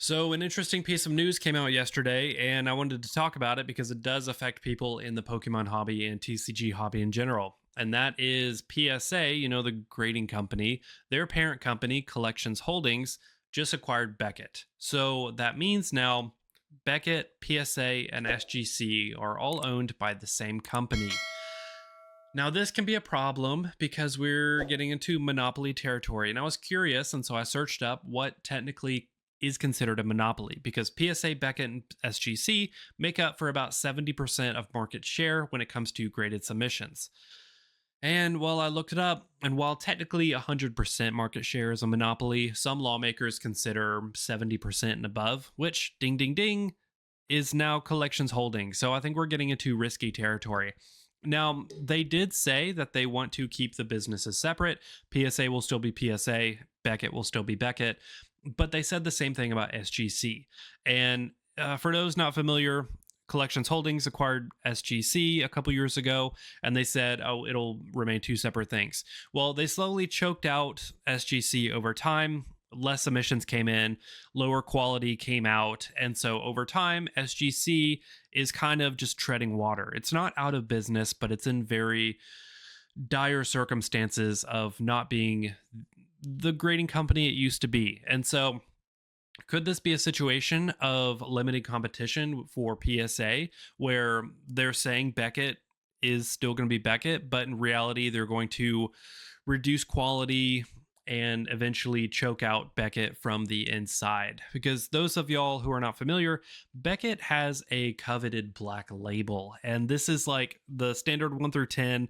So, an interesting piece of news came out yesterday, and I wanted to talk about it because it does affect people in the Pokemon hobby and TCG hobby in general. And that is PSA, the grading company, their parent company, Collections Holdings, just acquired Beckett. So, that means now Beckett, PSA, and SGC are all owned by the same company. Now, this can be a problem because we're getting into monopoly territory. And I was curious, and so I searched up what technically is considered a monopoly because PSA, Beckett, and SGC make up for about 70% of market share when it comes to graded submissions. And while I looked it up, and while technically 100% market share is a monopoly, some lawmakers consider 70% and above, which, ding, ding, ding, is now Collections Holdings. So I think we're getting into risky territory. Now, they did say that they want to keep the businesses separate. PSA will still be PSA, Beckett will still be Beckett, but they said the same thing about SGC. And for those not familiar, Collections Holdings acquired SGC a couple years ago, and they said, oh, it'll remain two separate things. Well, they slowly choked out SGC over time. Less submissions came in, lower quality came out. And so over time, SGC is kind of just treading water. It's not out of business, but it's in very dire circumstances of not being the grading company it used to be. And so could this be a situation of limited competition for PSA where they're saying Beckett is still going to be Beckett, but in reality, they're going to reduce quality and eventually choke out Beckett from the inside? Because those of y'all who are not familiar, Beckett has a coveted black label, and this is like the standard 1 through 10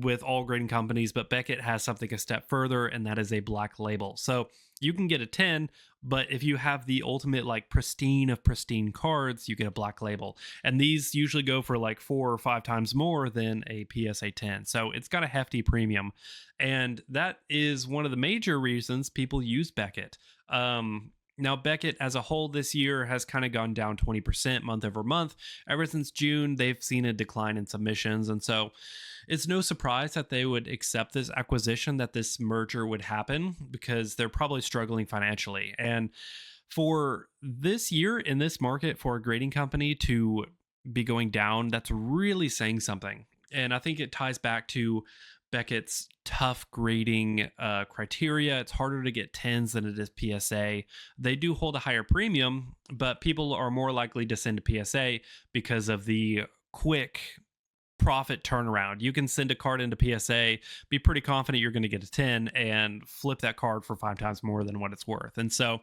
with all grading companies, but Beckett has something a step further, and that is a black label. So you can get a 10, but if you have the ultimate like pristine of pristine cards, you get a black label. And these usually go for like 4 or 5 times more than a PSA 10. So it's got a hefty premium. And that is one of the major reasons people use Beckett. Now, Beckett as a whole this year has kind of gone down 20% month over month. Ever since June, they've seen a decline in submissions. And so it's no surprise that they would accept this acquisition, that this merger would happen, because they're probably struggling financially. And for this year in this market, for a grading company to be going down, that's really saying something. And I think it ties back to Beckett's tough grading criteria. It's harder to get 10s than it is PSA. They do hold a higher premium, but people are more likely to send to PSA because of the quick profit turnaround. You can send a card into PSA, be pretty confident you're going to get a 10, and flip that card for 5 times more than what it's worth. And so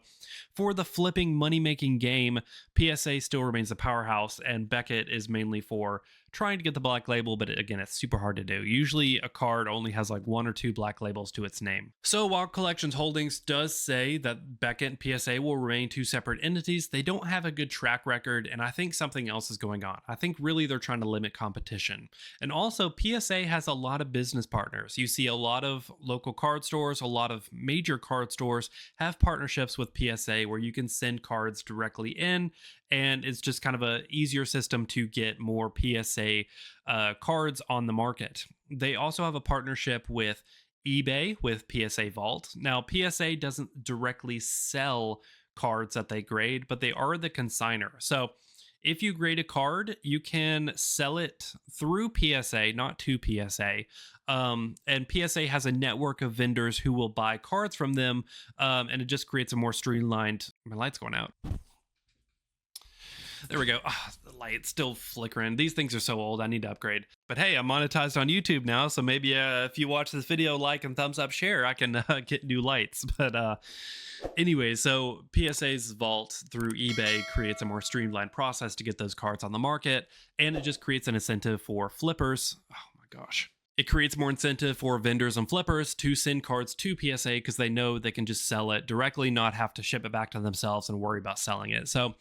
for the flipping money-making game, PSA still remains a powerhouse, and Beckett is mainly for trying to get the black label, but again, it's super hard to do. Usually a card only has like 1 or 2 black labels to its name. So while Collections Holdings does say that Beckett and PSA will remain 2 separate entities, they don't have a good track record, and I think something else is going on. I think really they're trying to limit competition. And also, PSA has a lot of business partners. You see a lot of local card stores, a lot of major card stores have partnerships with PSA where you can send cards directly in, and it's just kind of a easier system to get more PSA cards on the market. They also have a partnership with eBay with PSA Vault. Now, PSA doesn't directly sell cards that they grade, but they are the consigner. So if you grade a card, you can sell it through PSA, not to PSA. And PSA has a network of vendors who will buy cards from them, and it just creates a more streamlined... My light's going out. There we go. The light's still flickering. These things are so old. I need to upgrade. But hey, I'm monetized on YouTube now, so maybe if you watch this video, like and thumbs up, share, I can get new lights. But anyway, so PSA's vault through eBay creates a more streamlined process to get those cards on the market, and it just creates an incentive for flippers. Oh my gosh. It creates more incentive for vendors and flippers to send cards to PSA because they know they can just sell it directly, not have to ship it back to themselves and worry about selling it. So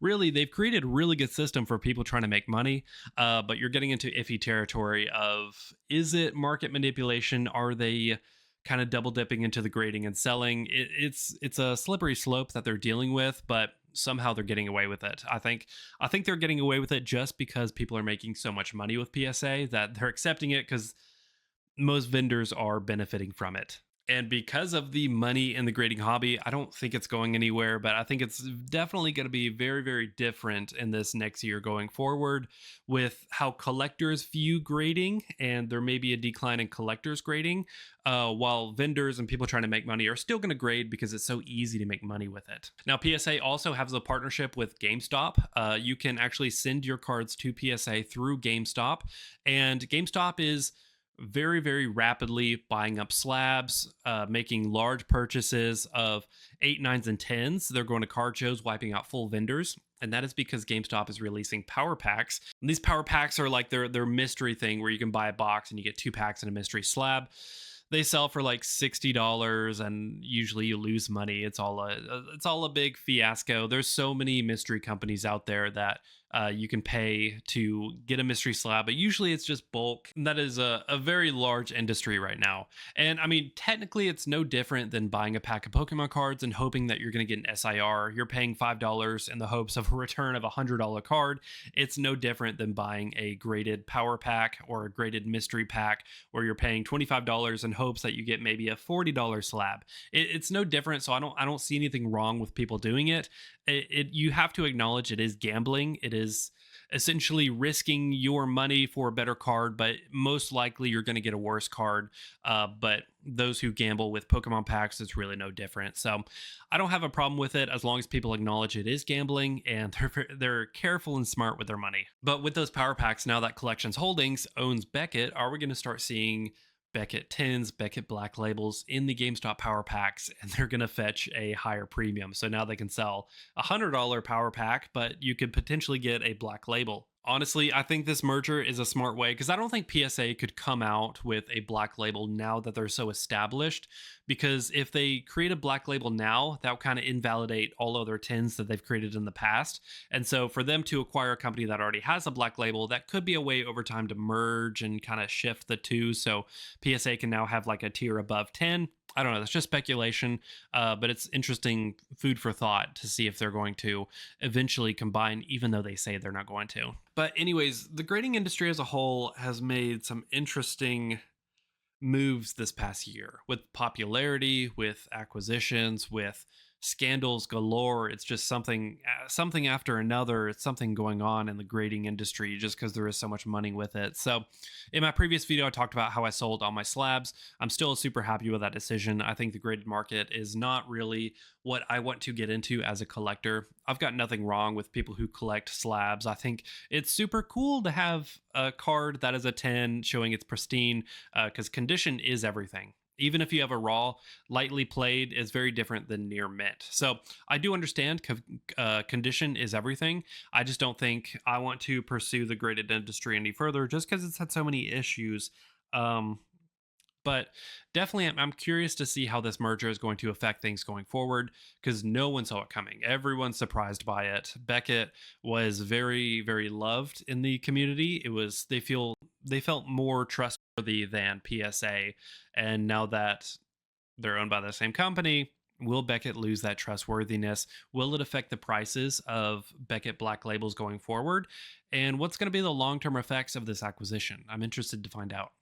really, they've created a really good system for people trying to make money, but you're getting into iffy territory of, is it market manipulation? Are they kind of double dipping into the grading and selling? It's a slippery slope that they're dealing with, but somehow they're getting away with it. I think they're getting away with it just because people are making so much money with PSA that they're accepting it because most vendors are benefiting from it. And because of the money in the grading hobby, I don't think it's going anywhere, but I think it's definitely going to be very, very different in this next year going forward with how collectors view grading. And there may be a decline in collectors grading, while vendors and people trying to make money are still going to grade because it's so easy to make money with it. Now, PSA also has a partnership with GameStop. You can actually send your cards to PSA through GameStop, and GameStop is very, very rapidly buying up slabs, making large purchases of eight, nines, and tens. They're going to card shows, wiping out full vendors. And that is because GameStop is releasing power packs. And these power packs are like their mystery thing where you can buy a box and you get two packs and a mystery slab. They sell for like $60, and usually you lose money. It's all a big fiasco. There's so many mystery companies out there that you can pay to get a mystery slab, but usually it's just bulk. And that is a very large industry right now. And I mean, technically, it's no different than buying a pack of Pokemon cards and hoping that you're going to get an SIR. You're paying $5 in the hopes of a return of a $100 card. It's no different than buying a graded power pack or a graded mystery pack where you're paying $25 in hopes that you get maybe a $40 slab. It's no different. So I don't see anything wrong with people doing it. You have to acknowledge it is gambling. It is essentially risking your money for a better card, but most likely you're going to get a worse card. But those who gamble with Pokemon packs, it's really no different. So I don't have a problem with it as long as people acknowledge it is gambling and they're careful and smart with their money. But with those power packs, now that Collections Holdings owns Beckett, are we going to start seeing Beckett tins, Beckett black labels in the GameStop power packs, and they're going to fetch a higher premium? So now they can sell a $100 power pack, but you could potentially get a black label. Honestly, I think this merger is a smart way because I don't think PSA could come out with a black label now that they're so established. Because if they create a black label now, that would kind of invalidate all other tins that they've created in the past. And so for them to acquire a company that already has a black label, that could be a way over time to merge and kind of shift the two. So PSA can now have like a tier above 10. I don't know. That's just speculation, but it's interesting food for thought to see if they're going to eventually combine, even though they say they're not going to. But, anyways, the grading industry as a whole has made some interesting moves this past year with popularity, with acquisitions, with scandals galore. It's just something after another. It's something going on in the grading industry just because there is so much money with it. So in my previous video, I talked about how I sold all my slabs. I'm still super happy with that decision. I think the graded market is not really what I want to get into as a collector. I've got nothing wrong with people who collect slabs. I think it's super cool to have a card that is a 10 showing it's pristine, because condition is everything. Even if you have a raw, lightly played is very different than near mint. So I do understand condition is everything. I just don't think I want to pursue the graded industry any further just because it's had so many issues. Um, but definitely, I'm curious to see how this merger is going to affect things going forward because no one saw it coming. Everyone's surprised by it. Beckett was very, very loved in the community. They felt more trustworthy than PSA, and now that they're owned by the same company, will Beckett lose that trustworthiness? Will it affect the prices of Beckett black labels going forward? And what's going to be the long term effects of this acquisition? I'm interested to find out.